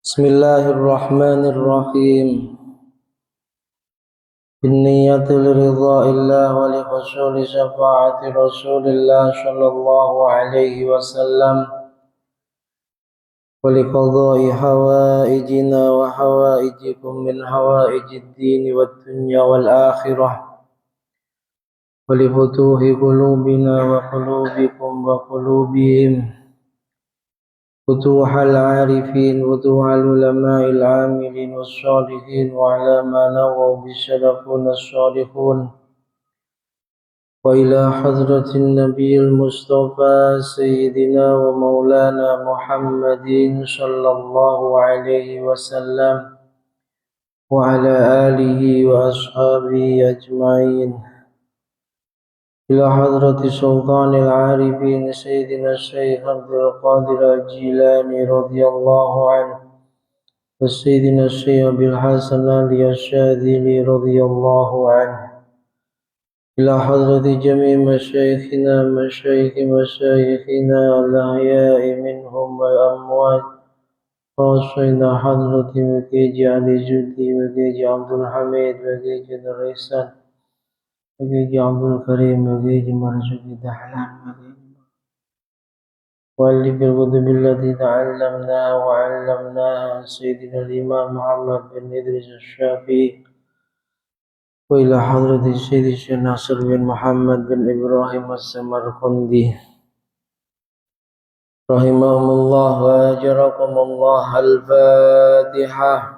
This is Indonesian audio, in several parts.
Bismillahirrahmanirrahim. Binniyatil ridha illah wa li husuli syafa'ati Rasulillah sallallahu alaihi wasallam wa li qadha'i hawaijina wa hawaijikum min hawaijid dini wad dunya wal akhirah wa li futuhi qulubina wa qulubikum wa qulubihim فتوح العارفين وفتوح العلماء العاملين والصالحين وعلى ما نووا بالسلفون الصالحون وإلى حضرة النبي المصطفى سيدنا ومولانا محمد صلى الله عليه وسلم وعلى آله وأصحابه أجمعين إلى حضرة سلطان العارفين سيدنا الشيخ عبد القادر الجيلاني رضي الله عنه وسيدنا الشيخ أبي الحسن علي الشاذلي رضي الله عنه إلى حضرة جميع مشايخنا الأحياء منهم والأموات خاصة حضرة مكيج علي جدي مكيج عبد الحميد مكيج الرئيسان مكيج عبد الكريم مكيج مرزوق دحلان مكيج والف الكتب التي تعلمناها وعلمناها سيدنا الإمام محمد بن إدريس الشافعي وإلى حضرة سيد الشيخ ناصر بن محمد بن إبراهيم السمرقندي رحمهم الله وأجركم الله. الفاتحة.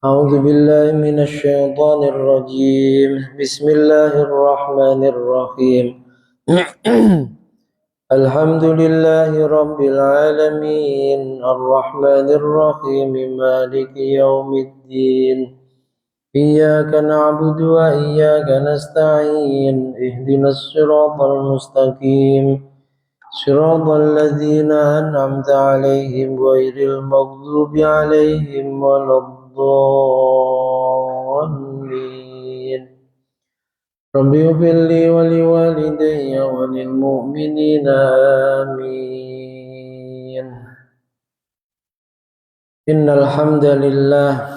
أعوذ بالله من الشيطان الرجيم. بسم الله الرحمن الرحيم. الحمد لله رب العالمين الرحمن الرحيم مالك يوم الدين إياك نعبد وإياك نستعين اهدنا الصراط المستقيم صراط الذين أنعمت عليهم غير المغضوب عليهم ولا الضالين. رب اغفر لي ولوالدي وللمؤمنين آمين. إن الحمد لله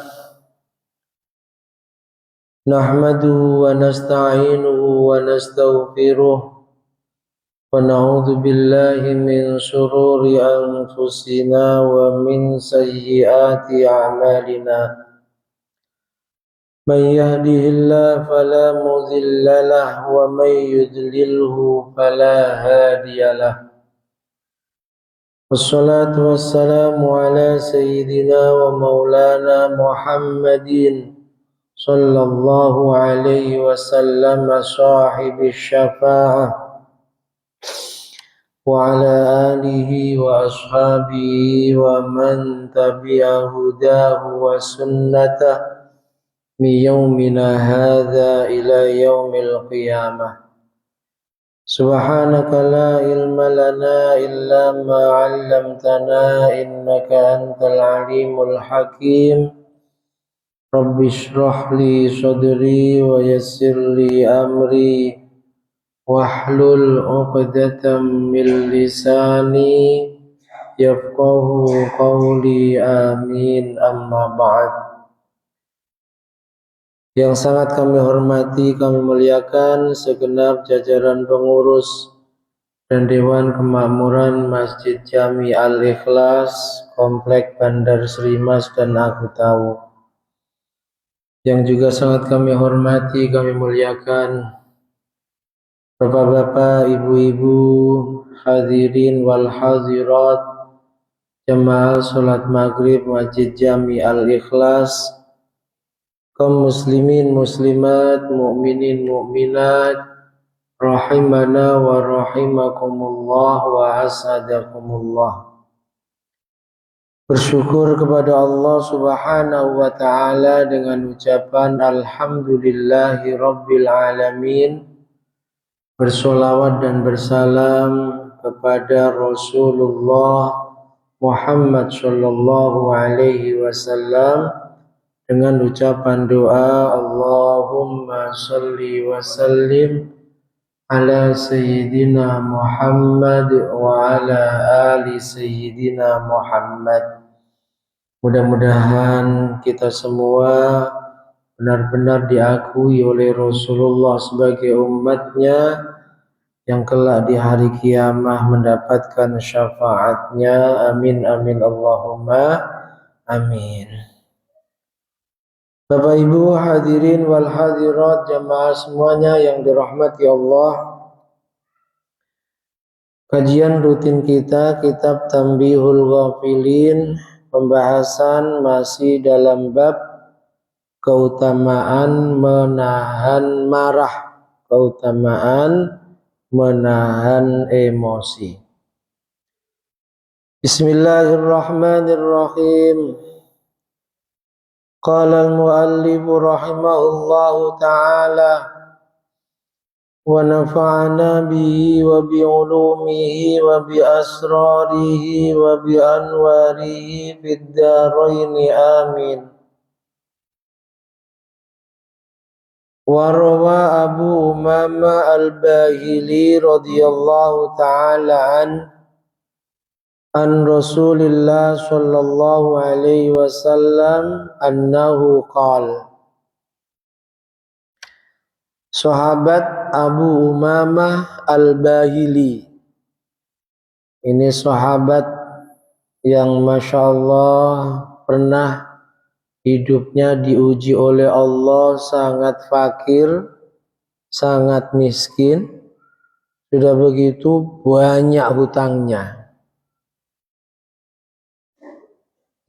نحمده ونستعينه ونستغفره ونعوذ بالله من شرور أنفسنا ومن سيئات أعمالنا. من يهده الله فلا مضل له ومن يضلله فلا هادي له. والصلاة والسلام على سيدنا ومولانا محمد صلى الله عليه وسلم صاحب الشفاعة وعلى آله وأصحابه ومن تبع هداه وسنته من يومنا هذا إلى يوم القيامة. سبحانك لا علم لنا إلا ما علمتنا إنك أنت العليم الحكيم. رب اشرح لي صدري ويسر لي أمري واحلل عقدة من لساني يفقه قولي آمين. أما بعد. Yang sangat kami hormati, kami muliakan segenap jajaran pengurus dan Dewan Kemakmuran Masjid Jami Al-Ikhlas, Komplek Bandar Sri Mas dan Aku Tahu. Yang juga sangat kami hormati, kami muliakan Bapak-bapak, ibu-ibu, hadirin wal hadirat, jamaah salat maghrib Masjid Jami Al-Ikhlas, kaum muslimin muslimat, mukminin mukminat, rahimana wa rahimakumullah wa asadakumullah. Bersyukur kepada Allah Subhanahu wa taala dengan ucapan alhamdulillahi rabbil alamin. Bersolawat dan bersalam kepada Rasulullah Muhammad sallallahu alaihi wasallam dengan ucapan doa Allahumma salli wa sallim ala sayyidina Muhammad wa ala ali sayyidina Muhammad. Mudah-mudahan kita semua benar-benar diakui oleh Rasulullah sebagai umatnya yang kelak di hari kiamah mendapatkan syafaatnya. Amin amin Allahumma amin. Bapak Ibu hadirin wal hadirat jamaah semuanya yang dirahmati Allah. Kajian rutin kita kitab Tanbihul Ghafilin, pembahasan masih dalam bab keutamaan menahan marah, keutamaan menahan emosi. Bismillahirrahmanirrahim. Qala al-muallif rahimahullahu ta'ala wa nafa'ana bihi wa bi ulumihi wa bi asrarihi wa bi anwarihi fid dharain amin. Wa rawa Abu Umamah al-Bahili radhiyallahu ta'ala an Rasulillah sallallahu alaihi wasallam annahu qala. Sahabat Abu Umamah al-Bahili ini sahabat yang Masya Allah pernah hidupnya diuji oleh Allah, sangat fakir, sangat miskin, sudah begitu banyak hutangnya.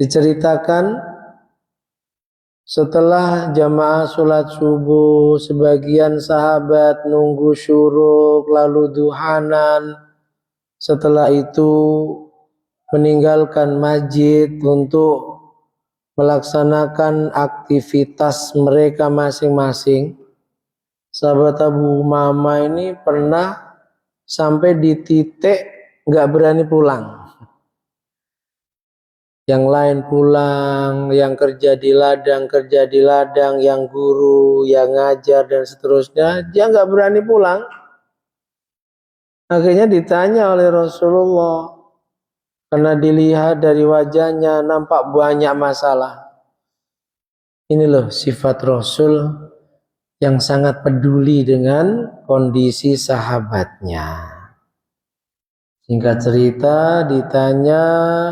Diceritakan setelah jamaah sholat subuh, sebagian sahabat nunggu syuruk, lalu duhanan. Setelah itu meninggalkan masjid untuk melaksanakan aktivitas mereka masing-masing. Sahabat Abu Umamah ini pernah sampai di titik nggak berani pulang. Yang lain pulang, yang kerja di ladang, yang guru, yang ngajar dan seterusnya, dia nggak berani pulang. Akhirnya ditanya oleh Rasulullah, karena dilihat dari wajahnya nampak banyak masalah. Ini loh sifat Rasul yang sangat peduli dengan kondisi sahabatnya. Singkat cerita, ditanya,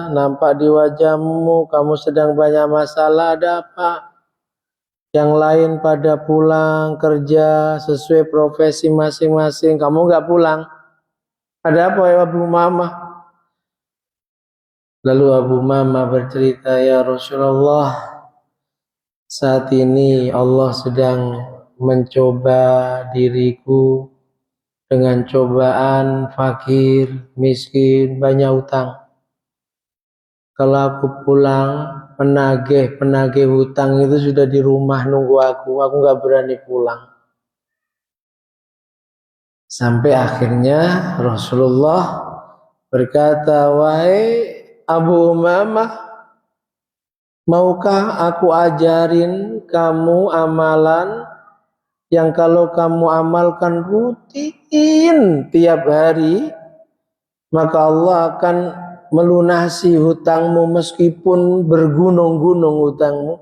nampak di wajahmu kamu sedang banyak masalah, ada apa? Yang lain pada pulang kerja sesuai profesi masing-masing, kamu nggak pulang. Ada apa ya Abu Umamah? Lalu Abu Umamah bercerita, ya Rasulullah, saat ini Allah sedang mencoba diriku dengan cobaan fakir, miskin, banyak utang. Kalau aku pulang, penagih hutang itu sudah di rumah nunggu aku nggak berani pulang. Sampai akhirnya Rasulullah berkata, wahai Abu Umamah, maukah aku ajarin kamu amalan yang kalau kamu amalkan rutin tiap hari, maka Allah akan melunasi hutangmu meskipun bergunung-gunung hutangmu.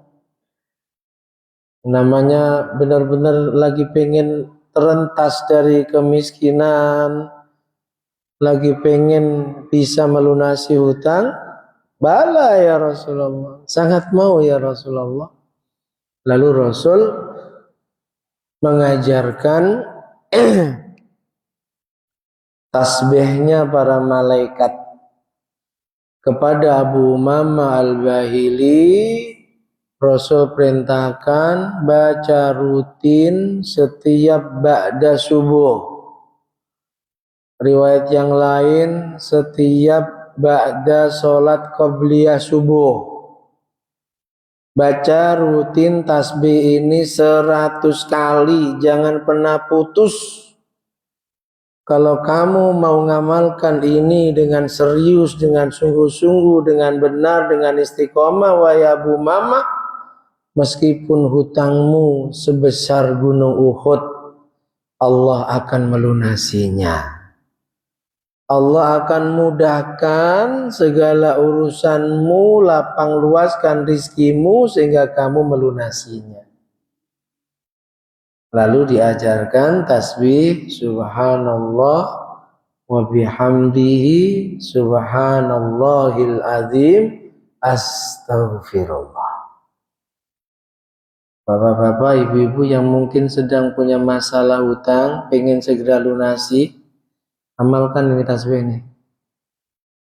Namanya benar-benar lagi pengen terentas dari kemiskinan, lagi pengen bisa melunasi hutang. Bala ya Rasulullah, sangat mau ya Rasulullah. Lalu Rasul mengajarkan tasbihnya para malaikat kepada Abu Umamah al-Bahili. Rasul perintahkan baca rutin setiap ba'da subuh. Riwayat yang lain setiap ba'da sholat qabliyah subuh. Baca rutin tasbih ini 100 kali, jangan pernah putus. Kalau kamu mau ngamalkan ini dengan serius, dengan sungguh-sungguh, dengan benar, dengan istiqomah, wahai Abu Umamah, meskipun hutangmu sebesar gunung Uhud, Allah akan melunasinya. Allah akan mudahkan segala urusanmu, lapang luaskan rizkimu sehingga kamu melunasinya. Lalu diajarkan tasbih subhanallah wa bihamdihi subhanallahil azim astaghfirullah. Bapak-bapak, ibu-ibu yang mungkin sedang punya masalah hutang, pengen segera lunasi, amalkan ini tasbih ini.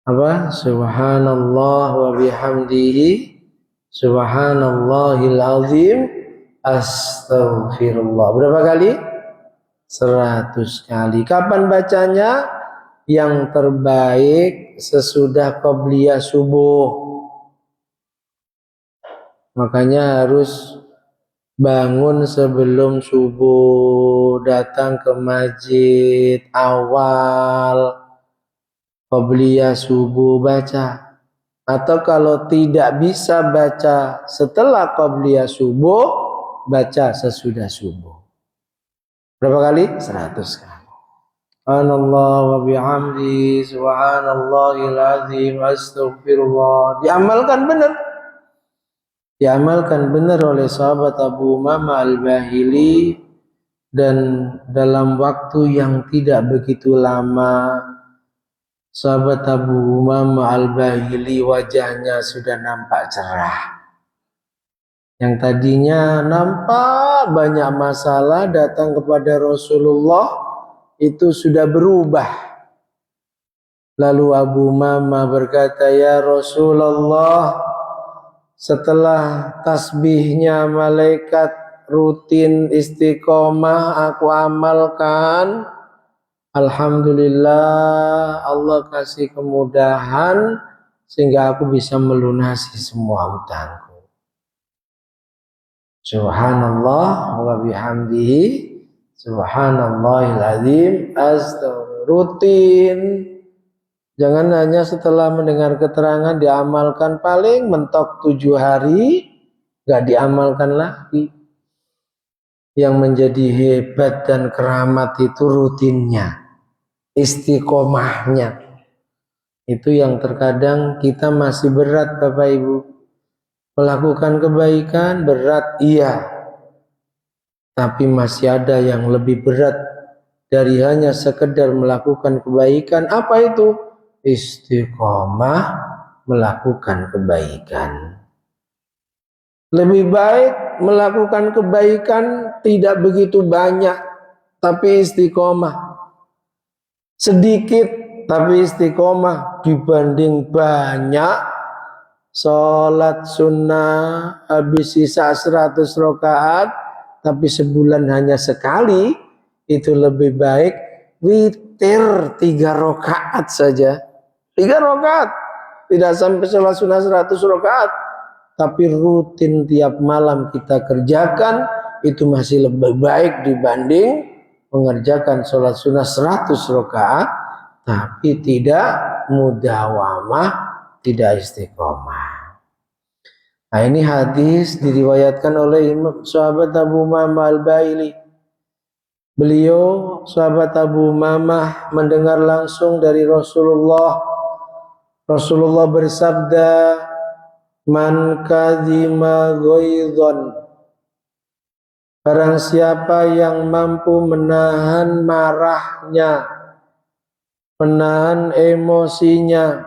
Apa? Subhanallah wa bihamdihi subhanallahil azim astaghfirullah. Berapa kali? 100 kali. Kapan bacanya? Yang terbaik sesudah qobliyah subuh. Makanya harus bangun sebelum subuh, datang ke masjid awal qobliyah subuh baca. Atau kalau tidak bisa baca setelah qobliyah subuh, baca sesudah subuh. Berapa kali? 100 kali. Subhanallah wa bihamdi subhanallahil azim astaghfirullah. Diamalkan benar. Diamalkan benar oleh sahabat Abu Umamah Al-Bahili, dan dalam waktu yang tidak begitu lama sahabat Abu Umamah Al-Bahili wajahnya sudah nampak cerah. Yang tadinya nampak banyak masalah datang kepada Rasulullah itu sudah berubah. Lalu Abu Umamah berkata, "Ya Rasulullah, setelah tasbihnya malaikat rutin istiqomah aku amalkan, alhamdulillah Allah kasih kemudahan sehingga aku bisa melunasi semua hutangku." Subhanallah wa bihamdihi subhanallahil azim astaghfirullah. Rutin. Jangan hanya setelah mendengar keterangan diamalkan, paling mentok 7 hari gak diamalkan lagi. Yang menjadi hebat dan keramat itu rutinnya, istiqomahnya. Itu yang terkadang kita masih berat Bapak Ibu. Melakukan kebaikan berat, iya. Tapi masih ada yang lebih berat dari hanya sekedar melakukan kebaikan. Apa itu? Istiqomah melakukan kebaikan. Lebih baik melakukan kebaikan tidak begitu banyak, tapi istiqomah. Sedikit, tapi istiqomah dibanding banyak sholat sunnah habis sisa 100 rakaat tapi sebulan hanya sekali. Itu lebih baik witir 3 rakaat saja. 3 rakaat, tidak sampai sholat sunnah 100 rakaat, tapi rutin tiap malam kita kerjakan, itu masih lebih baik dibanding mengerjakan sholat sunnah 100 rakaat tapi tidak mudawamah, tidak istiqomah. Nah, ini hadis diriwayatkan oleh sahabat Abu Umamah Al-Bahili. Beliau sahabat Abu Umamah mendengar langsung dari Rasulullah. Rasulullah bersabda, "Man kadhima ghaidhan." Barang siapa yang mampu menahan marahnya, menahan emosinya,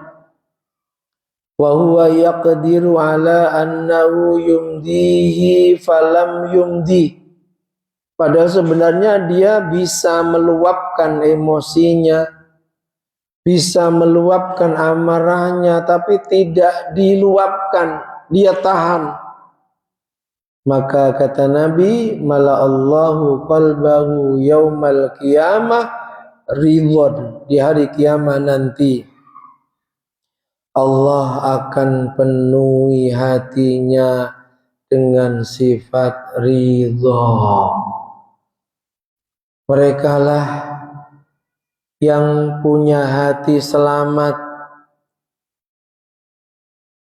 wa huwa yaqdiru ala annahu yumdihi falam yumdi. Padahal sebenarnya dia bisa meluapkan emosinya, bisa meluapkan amarahnya, tapi tidak diluapkan, dia tahan. Maka kata Nabi, mala'allahu qalbahu yaumal qiyamah ridwan. Di hari kiamat nanti Allah akan penuhi hatinya dengan sifat ridha. Merekalah yang punya hati selamat.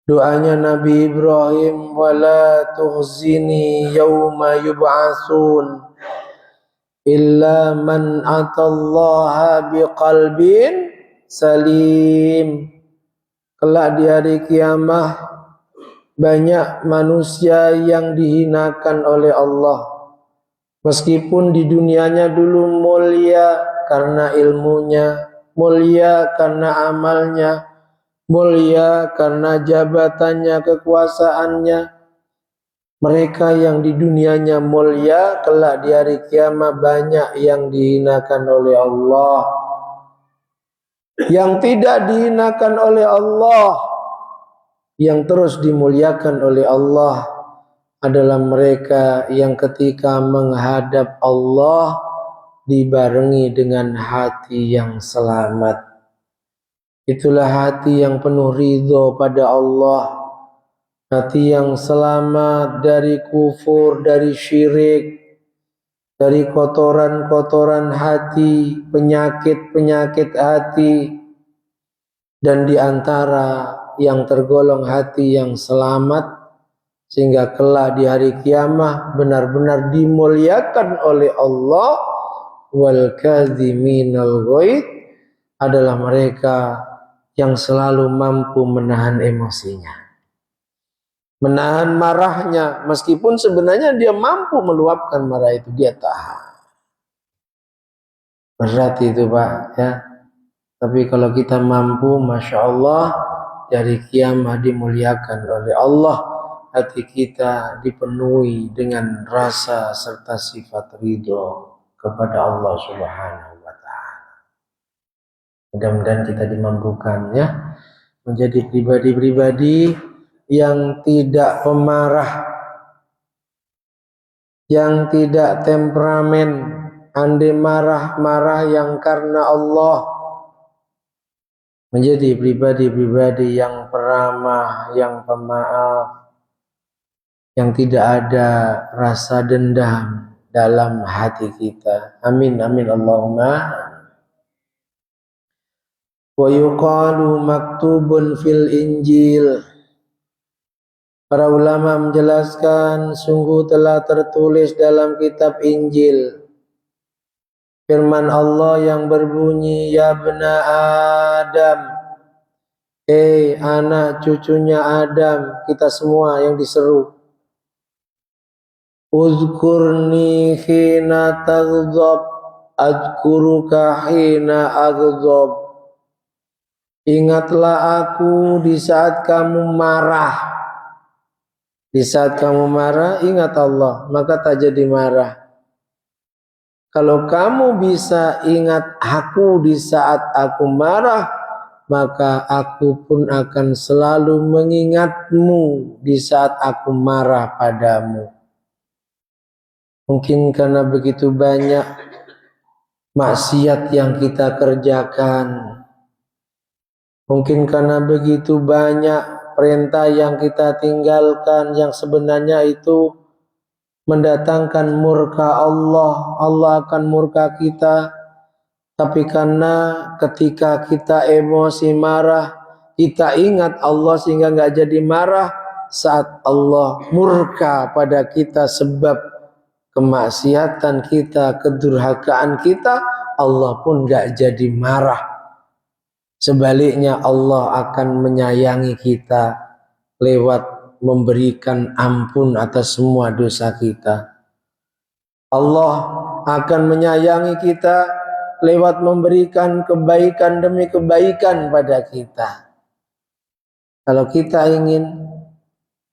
Doanya Nabi Ibrahim, wala tukhzini yauma yub'atsun illa man atallaha biqalbin salim. Kelak di hari kiamah banyak manusia yang dihinakan oleh Allah. Meskipun di dunianya dulu mulia karena ilmunya, mulia karena amalnya, mulia karena jabatannya, kekuasaannya. Mereka yang di dunianya mulia, kelak di hari kiamat banyak yang dihinakan oleh Allah. Yang tidak dihinakan oleh Allah, yang terus dimuliakan oleh Allah adalah mereka yang ketika menghadap Allah dibarengi dengan hati yang selamat. Itulah hati yang penuh ridho pada Allah. Hati yang selamat dari kufur, dari syirik, dari kotoran-kotoran hati, penyakit-penyakit hati. Dan di antara yang tergolong hati yang selamat, sehingga kelak di hari kiamah benar-benar dimuliakan oleh Allah, wal kadhiminal ghaidh, adalah mereka yang selalu mampu menahan emosinya, menahan marahnya, meskipun sebenarnya dia mampu meluapkan marah itu, dia tahan. Berat itu Pak ya. Tapi kalau kita mampu, Masya Allah, dari kiamah dimuliakan oleh Allah, hati kita dipenuhi dengan rasa serta sifat ridho kepada Allah Subhanahu wa Ta'ala. Mudah-mudahan kita dimampukan ya, menjadi pribadi-pribadi yang tidak pemarah, yang tidak temperamen, andai marah-marah yang karena Allah, menjadi pribadi-pribadi yang peramah, yang pemaaf, yang tidak ada rasa dendam dalam hati kita. Amin amin Allahumma. Wa yuqalu maktubun fil Injil. Para ulama menjelaskan sungguh telah tertulis dalam kitab Injil firman Allah yang berbunyi, ya bena Adam, anak cucunya Adam, kita semua yang diseru, uzkurni hina taghdab adkuruka hina aghdab. Ingatlah aku di saat kamu marah. Di saat kamu marah, ingat Allah, maka tak jadi marah. Kalau kamu bisa ingat aku di saat aku marah, maka aku pun akan selalu mengingatmu di saat aku marah padamu. Mungkin karena begitu banyak maksiat yang kita kerjakan, mungkin karena begitu banyak perintah yang kita tinggalkan yang sebenarnya itu mendatangkan murka Allah, Allah akan murka kita. Tapi karena ketika kita emosi marah, kita ingat Allah sehingga nggak jadi marah. Saat Allah murka pada kita sebab kemaksiatan kita, kedurhakaan kita, Allah pun nggak jadi marah. Sebaliknya Allah akan menyayangi kita lewat memberikan ampun atas semua dosa kita. Allah akan menyayangi kita lewat memberikan kebaikan demi kebaikan pada kita. Kalau kita ingin,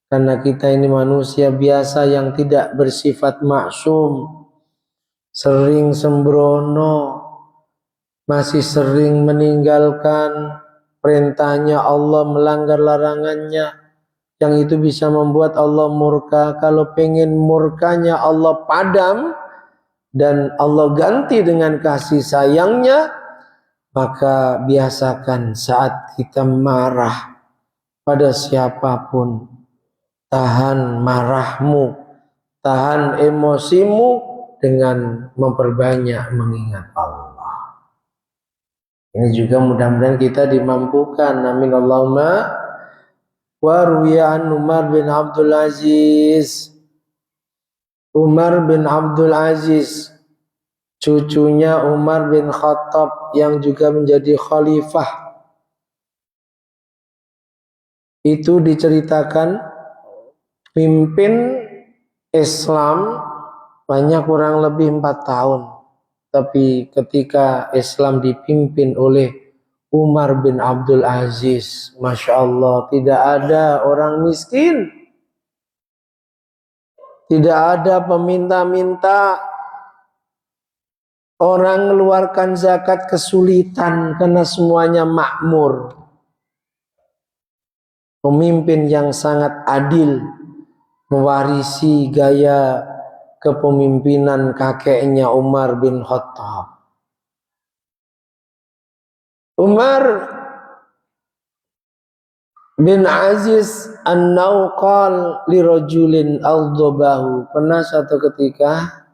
karena kita ini manusia biasa yang tidak bersifat maksum, sering sembrono, masih sering meninggalkan perintahnya Allah, melanggar larangannya, yang itu bisa membuat Allah murka. Kalau pengen murkanya Allah padam dan Allah ganti dengan kasih sayangnya, maka biasakan saat kita marah pada siapapun, tahan marahmu, tahan emosimu dengan memperbanyak mengingat Allah. Ini juga mudah-mudahan kita dimampukan. Amin Allahumma. Wa ruwiya an Umar bin Abdul Aziz. Umar bin Abdul Aziz cucunya Umar bin Khattab yang juga menjadi khalifah. Itu diceritakan pimpin Islam banyak kurang lebih 4 tahun. Tapi ketika Islam dipimpin oleh Umar bin Abdul Aziz, Masya Allah, tidak ada orang miskin, tidak ada peminta-minta, orang mengeluarkan zakat kesulitan karena semuanya makmur. Pemimpin yang sangat adil, mewarisi gaya kepemimpinan kakeknya Umar bin Khattab. Umar bin Aziz an-Nawqal li rajulin al-dhabahu. Pernah satu ketika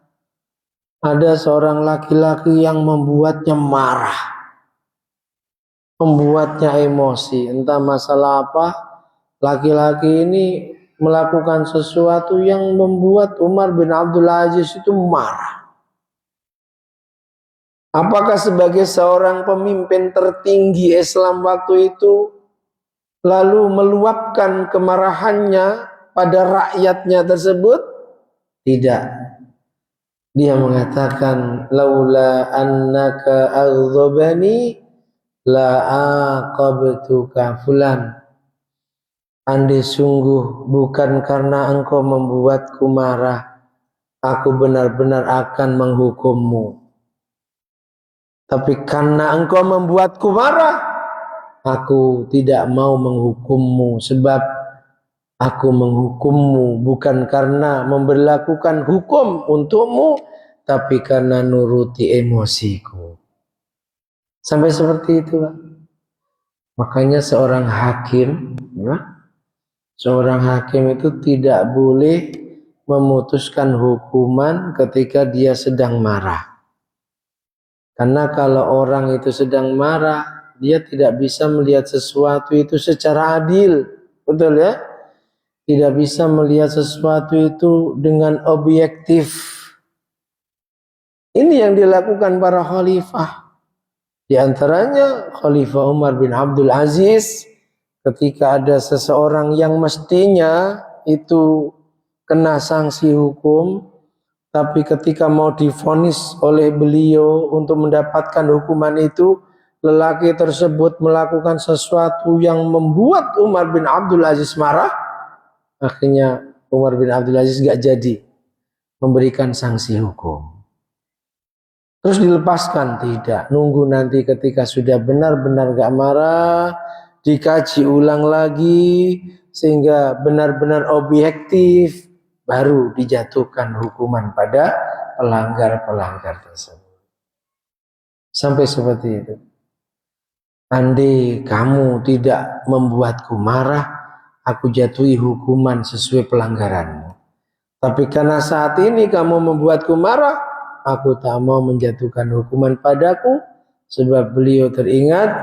ada seorang laki-laki yang membuatnya marah, membuatnya emosi. Entah masalah apa, laki-laki ini melakukan sesuatu yang membuat Umar bin Abdul Aziz itu marah. Apakah sebagai seorang pemimpin tertinggi Islam waktu itu lalu meluapkan kemarahannya pada rakyatnya tersebut? Tidak. Dia mengatakan, laula annaka aghdabani la aqabtuka fulan. Andai sungguh bukan karena engkau membuatku marah, aku benar-benar akan menghukummu. Tapi karena engkau membuatku marah, aku tidak mau menghukummu. Sebab aku menghukummu bukan karena memberlakukan hukum untukmu, tapi karena nuruti emosiku. Sampai seperti itu, Pak. Makanya seorang hakim, ya, seorang hakim itu tidak boleh memutuskan hukuman ketika dia sedang marah. Karena kalau orang itu sedang marah, dia tidak bisa melihat sesuatu itu secara adil. Betul ya? Tidak bisa melihat sesuatu itu dengan objektif. Ini yang dilakukan para khalifah. Di antaranya Khalifah Umar bin Abdul Aziz, ketika ada seseorang yang mestinya itu kena sanksi hukum, tapi ketika mau divonis oleh beliau untuk mendapatkan hukuman itu, lelaki tersebut melakukan sesuatu yang membuat Umar bin Abdul Aziz marah. Akhirnya Umar bin Abdul Aziz gak jadi memberikan sanksi hukum. Terus dilepaskan? Tidak. Nunggu nanti ketika sudah benar-benar gak marah, dikaji ulang lagi sehingga benar-benar objektif, baru dijatuhkan hukuman pada pelanggar-pelanggar tersebut. Sampai seperti itu. Andai kamu tidak membuatku marah, aku jatuhi hukuman sesuai pelanggaranmu. Tapi karena saat ini kamu membuatku marah, aku tak mau menjatuhkan hukuman padaku, sebab beliau teringat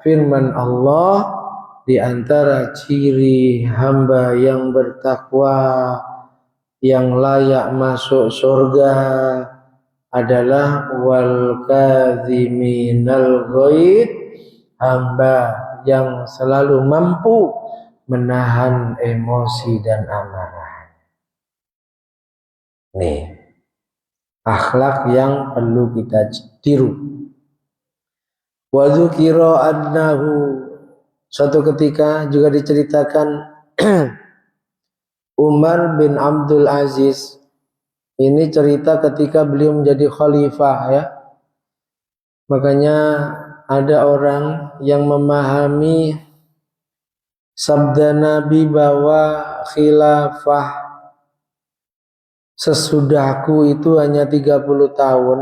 firman Allah, di antara ciri hamba yang bertakwa yang layak masuk surga adalah wal kadhiminal ghaid, hamba yang selalu mampu menahan emosi dan amarah. Nih, akhlak yang perlu kita tiru. Wa dzukira annahu, suatu ketika juga diceritakan Umar bin Abdul Aziz, ini cerita ketika beliau menjadi khalifah ya. Makanya ada orang yang memahami sabda Nabi bahwa khilafah sesudahku itu hanya 30 tahun.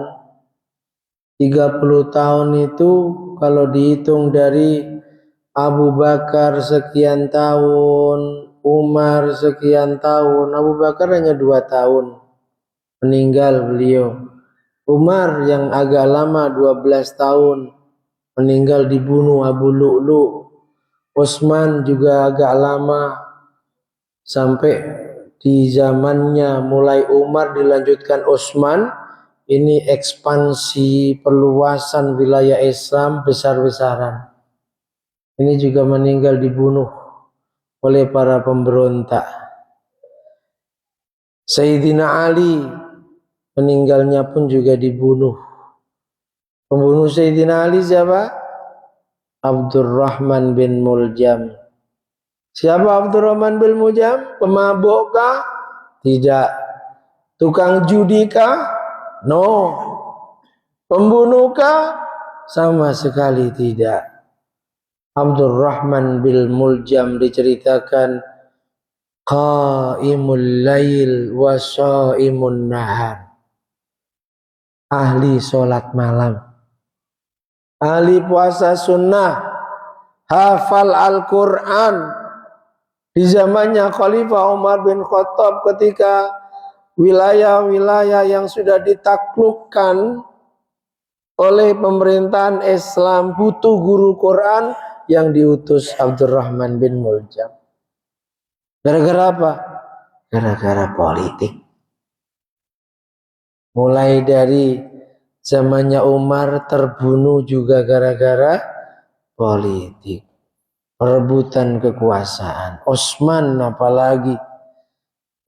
30 tahun itu kalau dihitung dari Abu Bakar sekian tahun, Umar sekian tahun. Abu Bakar hanya 2 tahun meninggal beliau. Umar yang agak lama 12 tahun meninggal dibunuh Abu Lu'lu'. Utsman juga agak lama sampai di zamannya mulai Umar dilanjutkan Utsman, ini ekspansi perluasan wilayah Islam besar-besaran. Ini juga meninggal dibunuh oleh para pemberontak. Sayyidina Ali meninggalnya pun juga dibunuh. Pembunuh Sayyidina Ali siapa? Abdurrahman bin Muljam. Siapa Abdurrahman bin Muljam? Pemabuk kah? Tidak. Tukang judi kah? No. Pembunuh kah? Sama sekali tidak. Abdurrahman bin Muljam diceritakan qaimul lail wa shaimun nahar. Ahli sholat malam, ahli puasa sunnah, hafal Al-Quran. Di zamannya Khalifah Umar bin Khattab ketika wilayah-wilayah yang sudah ditaklukkan oleh pemerintahan Islam butuh guru Quran, yang diutus Abdurrahman bin Muljam. Gara-gara apa? Gara-gara politik. Mulai dari zamannya Umar terbunuh juga gara-gara politik. Perebutan kekuasaan. Utsman apalagi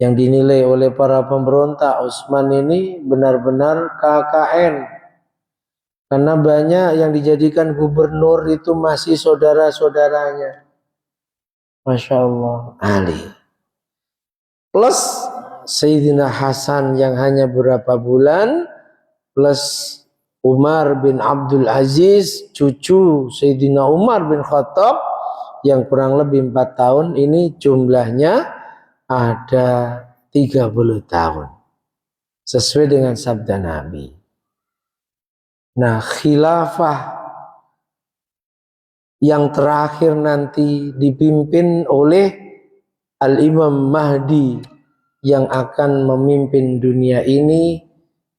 yang dinilai oleh para pemberontak, Utsman ini benar-benar KKN. Karena banyak yang dijadikan gubernur itu masih saudara-saudaranya. Masya Allah. Ali. Plus Sayyidina Hasan yang hanya berapa bulan. Plus Umar bin Abdul Aziz, cucu Sayyidina Umar bin Khattab, yang kurang lebih 4 tahun. Ini jumlahnya ada 30 tahun. Sesuai dengan sabda Nabi. Nah, khilafah yang terakhir nanti dipimpin oleh Al-Imam Mahdi yang akan memimpin dunia ini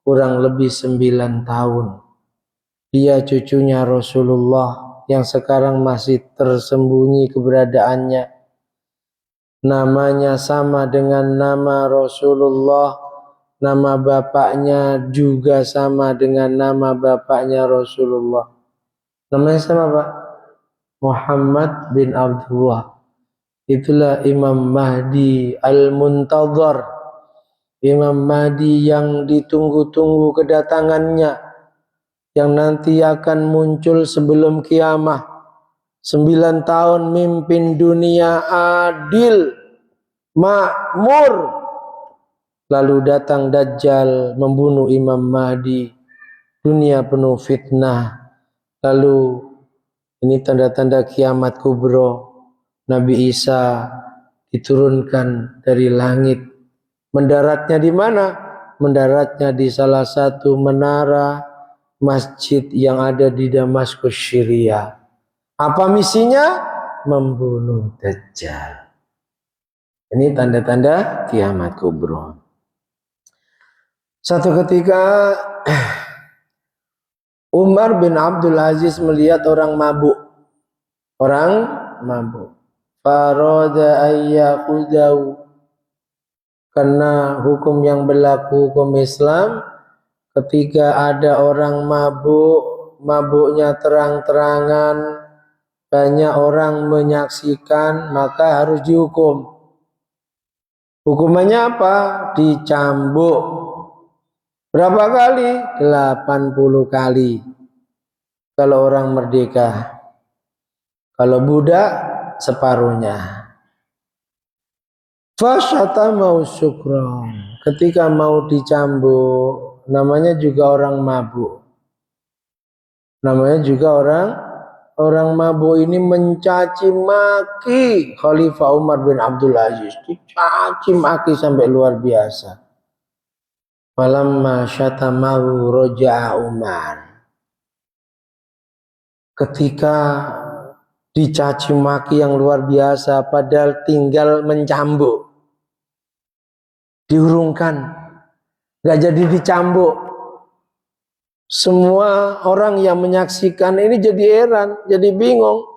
kurang lebih 9 tahun. Dia cucunya Rasulullah yang sekarang masih tersembunyi keberadaannya. Namanya sama dengan nama Rasulullah. Nama bapaknya juga sama dengan nama bapaknya Rasulullah. Namanya sama Pak? Muhammad bin Abdullah. Itulah Imam Mahdi Al-Muntadhar. Imam Mahdi yang ditunggu-tunggu kedatangannya, yang nanti akan muncul sebelum kiamah. 9 tahun mimpin dunia adil, makmur. Lalu datang Dajjal membunuh Imam Mahdi. Dunia penuh fitnah. Lalu ini tanda-tanda kiamat kubro. Nabi Isa diturunkan dari langit. Mendaratnya di mana? Mendaratnya di salah satu menara masjid yang ada di Damaskus, Syria. Apa misinya? Membunuh Dajjal. Ini tanda-tanda kiamat kubro. Satu ketika Umar bin Abdul Aziz melihat orang mabuk. Orang mabuk. Farada ayyakhudau. Karena hukum yang berlaku hukum Islam, ketika ada orang mabuk, mabuknya terang-terangan, banyak orang menyaksikan, maka harus dihukum. Hukumannya apa? Dicambuk. Berapa kali? 80 kali. Kalau orang merdeka. Kalau budak, separuhnya. Fasyata mau syukron. Ketika mau dicambuk, namanya juga orang mabuk. Namanya juga orang mabuk ini mencaci maki Khalifah Umar bin Abdul Aziz. Dicaci maki sampai luar biasa. Falamma syatamahu roja'a Umar. Ketika dicaci maki yang luar biasa, padahal tinggal mencambuk, diurungkan, gak jadi dicambuk. Semua orang yang menyaksikan ini jadi heran, jadi bingung.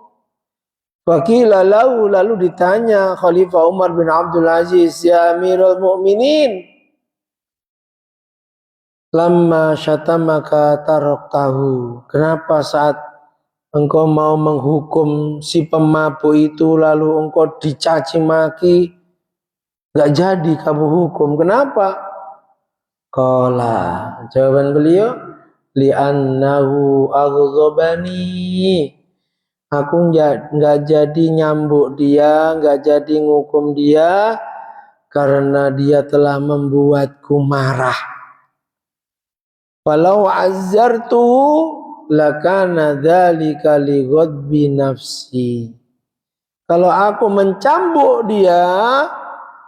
Wakila lalu ditanya Khalifah Umar bin Abdul Aziz, ya Amirul Mukminin, lamma syatamaka taraktahu. Kenapa saat engkau mau menghukum si pemabuk itu lalu engkau dicaci maki, gak jadi kamu hukum? Kenapa? Qala, jawaban beliau, li'annahu aghdhabani. Aku nggak jadi nyambuk dia, nggak jadi ngukum dia karena dia telah membuatku marah. Walau azzartu lakana dzalika li ghadbi nafsi. Kalau aku mencambuk dia,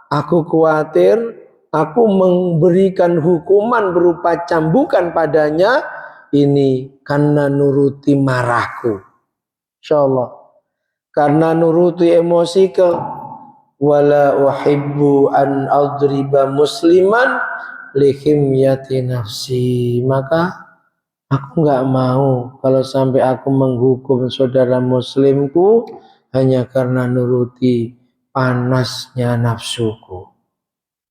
aku khawatir aku memberikan hukuman berupa cambukan padanya ini karena nuruti marahku. Insyaallah. Karena nuruti emosi ke wala uhibbu an adriba musliman lihimyati nafsi. Maka aku nggak mau kalau sampai aku menghukum saudara muslimku hanya karena nuruti panasnya nafsuku.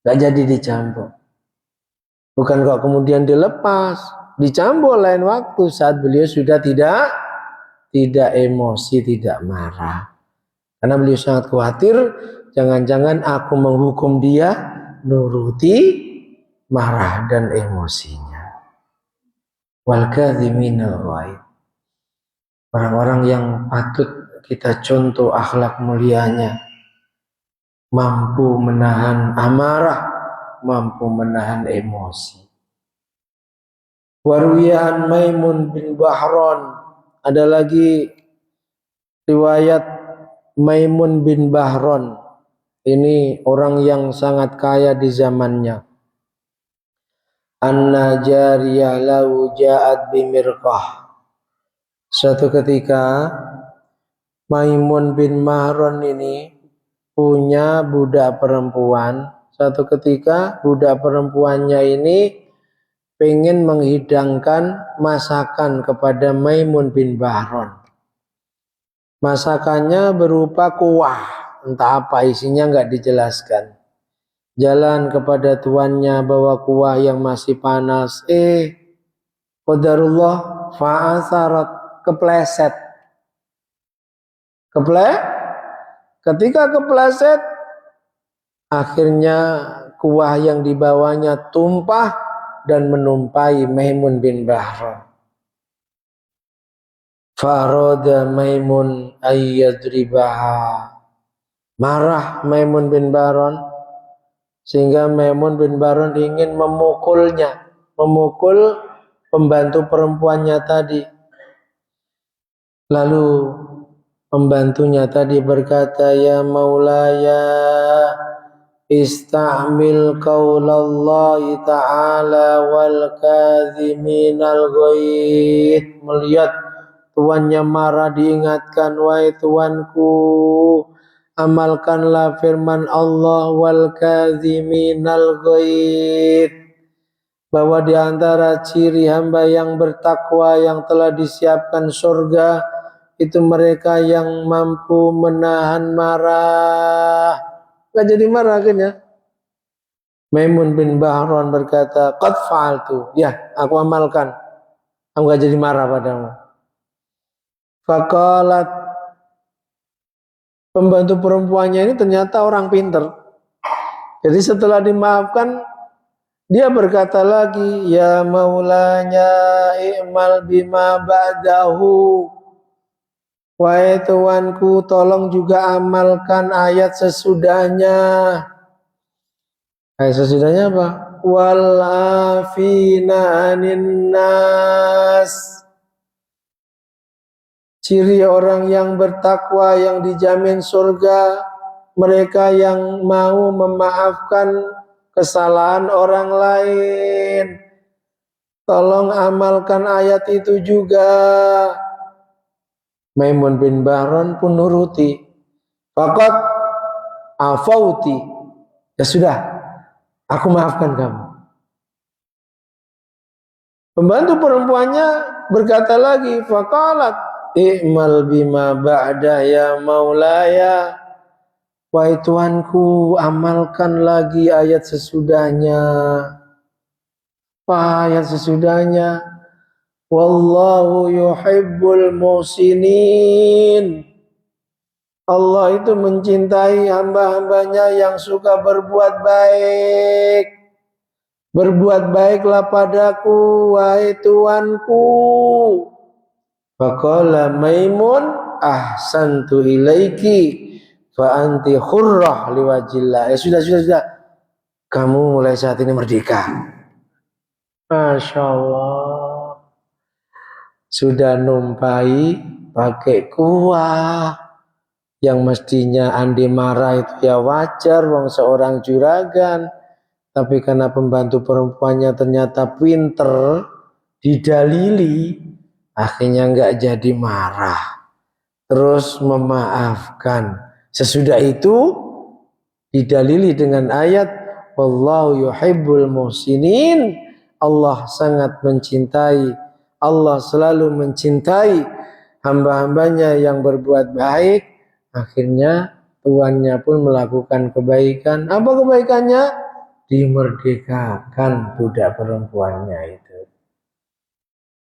Nggak jadi dicambuk. Bukan kok kemudian dilepas, dicambuk lain waktu saat beliau sudah tidak emosi, tidak marah. Karena beliau sangat khawatir jangan-jangan aku menghukum dia nuruti marah dan emosinya. Wal kadhiminal ghaidh. Orang-orang yang patut kita contoh akhlak mulianya, mampu menahan amarah, mampu menahan emosi. Warwiyan Maimun bin Bahran, ada lagi riwayat Maimun bin Bahran. Ini orang yang sangat kaya di zamannya. Anna jariyah lahu ja'at bimirqah. Suatu ketika Maimun bin Bahran ini punya budak perempuan. Suatu ketika budak perempuannya ini pengen menghidangkan masakan kepada Maimun bin Bahran. Masakannya berupa kuah, entah apa isinya nggak dijelaskan. Jalan kepada tuannya bawa kuah yang masih panas. Qadarullah fa'asarat, kepleset. Ketika kepleset, akhirnya kuah yang dibawanya tumpah dan menumpai Maimun bin Bahran. Farada Maimun ayyadribaha. Marah Maimun bin Bahran sehingga Maimun bin Bahran ingin memukulnya, memukul pembantu perempuannya tadi. Lalu pembantunya tadi berkata, ya maulaya istamil qaulallahi ta'ala wal kadhiminal ghaidh. Melihat tuannya marah diingatkan, wahai tuanku, amalkanlah firman Allah wal kadhiminal ghaidh, bahwa di antara ciri hamba yang bertakwa yang telah disiapkan surga itu mereka yang mampu menahan marah. Gak jadi marah akhirnya. Maimun bin Bahran berkata, qad fa'altu, ya aku amalkan, aku gak jadi marah padamu. Faqalat, pembantu perempuannya ini ternyata orang pinter. Jadi setelah dimaafkan, dia berkata lagi, ya maulanya i'mal bima ba'dahu. Wahai tuanku, tolong juga amalkan ayat sesudahnya. Ayat sesudahnya apa? Wal afina 'anin nas. Ciri orang yang bertakwa yang dijamin surga, mereka yang mau memaafkan kesalahan orang lain. Tolong amalkan ayat itu juga. Maimun bin Bahran pun nuruti. Faqad afauti. Ya sudah, aku maafkan kamu. Pembantu perempuannya berkata lagi, faqalat i'mal bima ba'da ya maulaya. Wahai tuanku, amalkan lagi ayat sesudahnya. ayat sesudahnya. Wallahu yuhibbul muhsinin. Allah itu mencintai hamba-hambanya yang suka berbuat baik. Berbuat baiklah padaku, wahai Tuanku. Faqala Maimun, ahsantu ilaiki fa anti khurrah liwajillah. Sudah. Kamu mulai saat ini merdeka. Masya Allah. Sudah numpai pakai kuah. Yang mestinya Andi marah itu ya wajar, wong seorang juragan. Tapi karena pembantu perempuannya ternyata pinter, didalili, akhirnya nggak jadi marah. Terus memaafkan. Sesudah itu didalili dengan ayat wallahu yuhibbul muhsinin. Allah sangat mencintai, Allah selalu mencintai hamba-hambanya yang berbuat baik. Akhirnya tuannya pun melakukan kebaikan. Apa kebaikannya? Dimerdekakan budak perempuannya itu.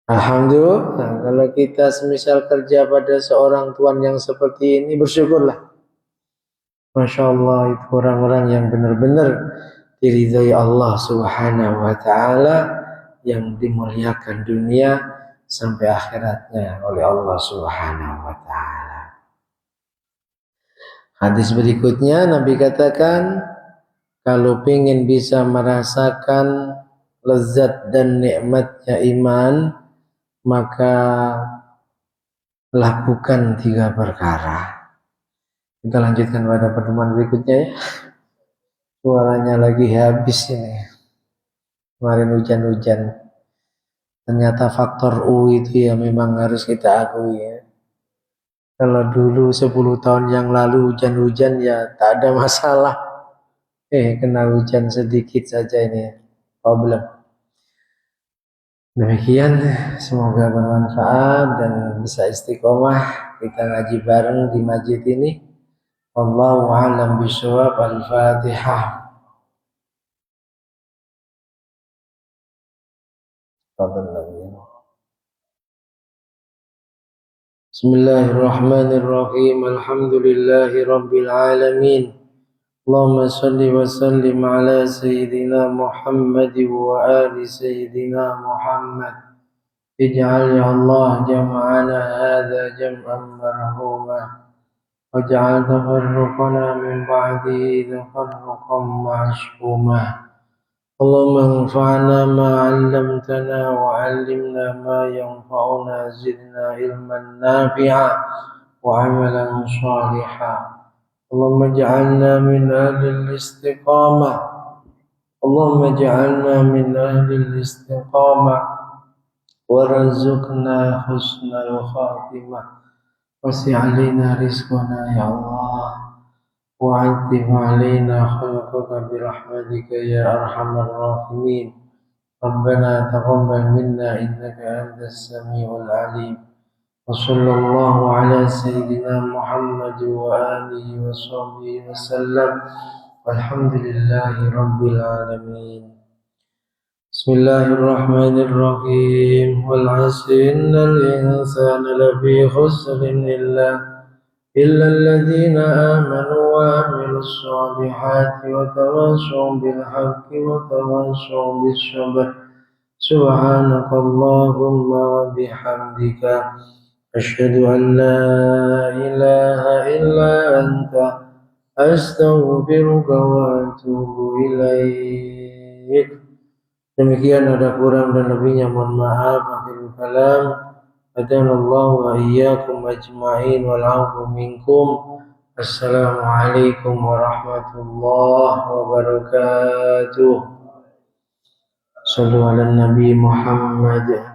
Alhamdulillah. Nah, kalau kita semisal kerja pada seorang tuan yang seperti ini, bersyukurlah. Masya Allah, itu orang-orang yang benar-benar diridhai Allah Subhanahu wa Ta'ala, yang dimuliakan dunia sampai akhiratnya oleh Allah Subhanahu wa Ta'ala. Hadis berikutnya Nabi katakan, kalau ingin bisa merasakan lezat dan nikmatnya iman, maka lakukan 3 perkara. Kita lanjutkan pada pertemuan berikutnya ya. Suaranya lagi habis ini. Kemarin hujan-hujan. Ternyata faktor U itu ya memang harus kita akui ya. Kalau dulu 10 tahun yang lalu hujan-hujan ya tak ada masalah. Kena hujan sedikit saja ini problem. Demikian, semoga bermanfaat dan bisa istiqomah kita ngaji bareng di masjid ini. Wallahu a'lam bishawab. Al-Fatihah. Bismillahirrahmanirrahim. Alhamdulillahi rabbil alamin. Allahumma salli wa sallim ala Sayyidina Muhammad wa ali Sayyidina Muhammad. Ij'al ya Allah jam'ana hadha jam'an marhuma, waj'al tafarruqana min ba'dihi tafarruqan ma'shuma. Allahumma anfa'na ma 'allamtana wa 'allimna ma yanfa'una, zidna ilman nafi'a wa 'amalan shalihan. اللهم اجعلنا من أهل الاستقامة. اللهم اجعلنا من أهل الاستقامة وارزقنا حسن الخاتمة. وسع علينا رزقنا يا الله، وعذب علينا خلقك برحمتك يا أرحم الراحمين. ربنا تقبل منا إنك أنت السميع العليم. وصلى الله على سيدنا محمد وآله وصحبه وسلم، والحمد لله رب العالمين. بسم الله الرحمن الرحيم. والعصر إن الإنسان لفي خسر إلا الذين آمنوا وعملوا الصالحات وتواصوا بالحق وتواصوا بالصبر. سبحانك اللهم وبحمدك أشهد أن لا إله إلا أنت أستغفرك وأتوب إليك. Demikian, ada kurang dan lebihnya mohon maaf. Akhirul kalam, hadanallahu wa iyyakum ajma'in wal 'afwu minkum. Assalamualaikum warahmatullahi wabarakatuh. Sallu ala Nabi Muhammad.